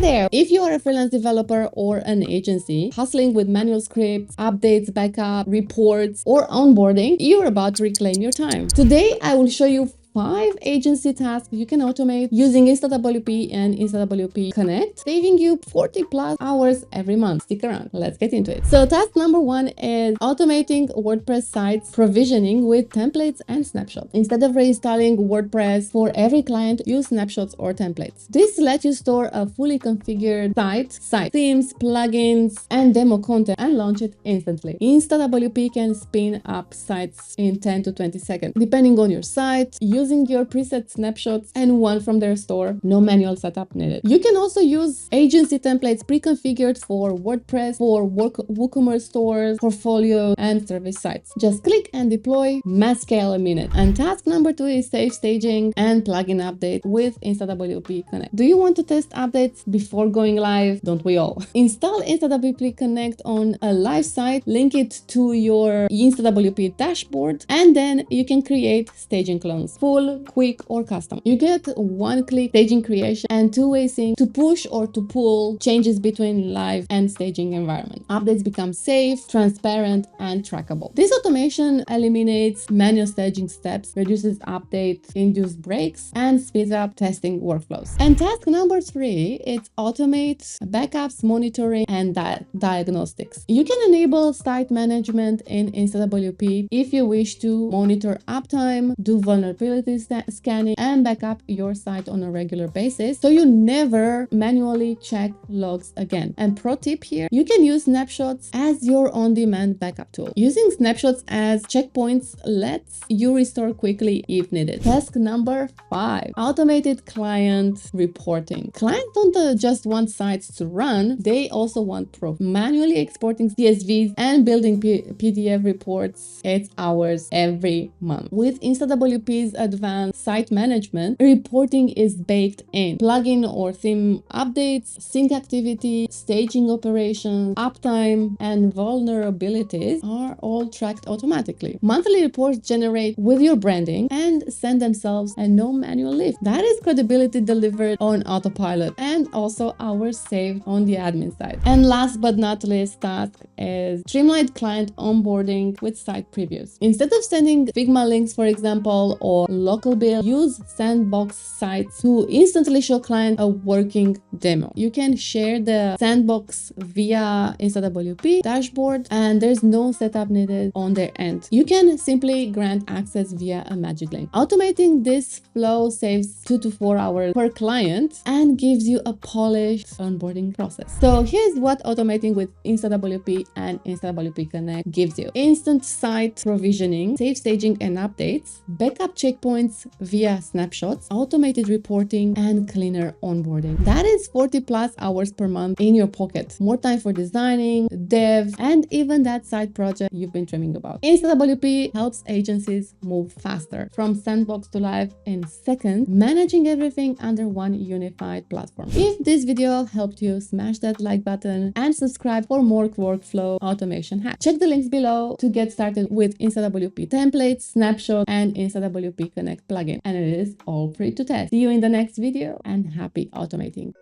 there! If you are a freelance developer or an agency hustling with manual scripts, updates, backup, reports, or onboarding, you're about to reclaim your time. Today, I will show you 5 agency tasks you can automate using InstaWP and InstaWP Connect, saving you 40 plus hours every month. Stick around, let's get into it. So task number 1 is automating WordPress sites provisioning with templates and snapshots. Instead of reinstalling WordPress for every client, use snapshots or templates. This lets you store a fully configured site, themes, plugins, and demo content and launch it instantly. InstaWP can spin up sites in 10 to 20 seconds, depending on your site, using your preset snapshots and one from their store. No manual setup needed. You can also use agency templates pre-configured for WordPress, for WooCommerce stores, portfolio, and service sites. Just click and deploy, mass scale a minute. And task number 2 is safe staging and plugin update with InstaWP Connect. Do you want to test updates before going live? Don't we all? Install InstaWP Connect on a live site, link it to your InstaWP dashboard, and then you can create staging clones. Full, quick, or custom. You get one-click staging creation and two-way sync to push or to pull changes between live and staging environment. Updates become safe, transparent, and trackable. This automation eliminates manual staging steps, reduces update-induced breaks, and speeds up testing workflows. And task number 3 is automate backups, monitoring, and diagnostics. You can enable site management in InstaWP if you wish to monitor uptime, do vulnerability scanning, and back up your site on a regular basis, so you never manually check logs again. And pro tip here, you can use snapshots as your on-demand backup tool. Using snapshots as checkpoints lets you restore quickly if needed. Task number 5, automated client reporting. Clients don't just want sites to run, they also want proof. Manually exporting CSVs and building PDF reports, it's hours every month. With InstaWP's advanced site management, reporting is baked in. Plugin or theme updates, sync activity, staging operations, uptime, and vulnerabilities are all tracked automatically. Monthly reports generate with your branding and send themselves and no manual lift. That is credibility delivered on autopilot and also hours saved on the admin side. And last but not least task is streamlined client onboarding with site previews. Instead of sending Figma links, for example, or local build, use sandbox sites to instantly show client a working demo. You can share the sandbox via InstaWP dashboard and there's no setup needed on their end. You can simply grant access via a magic link. Automating this flow saves 2 to 4 hours per client and gives you a polished onboarding process. So here's what automating with InstaWP and InstaWP Connect gives you. Instant site provisioning, safe staging and updates, backup checkpoints via snapshots, automated reporting, and cleaner onboarding. That is 40 plus hours per month in your pocket. More time for designing, dev, and even that side project you've been dreaming about. InstaWP helps agencies move faster from sandbox to live in seconds, managing everything under one unified platform. If this video helped you, smash that like button and subscribe for more workflow automation hacks. Check the links below to get started with InstaWP templates, snapshots, and InstaWP Connect plugin. And it is all free to test. See you in the next video and happy automating.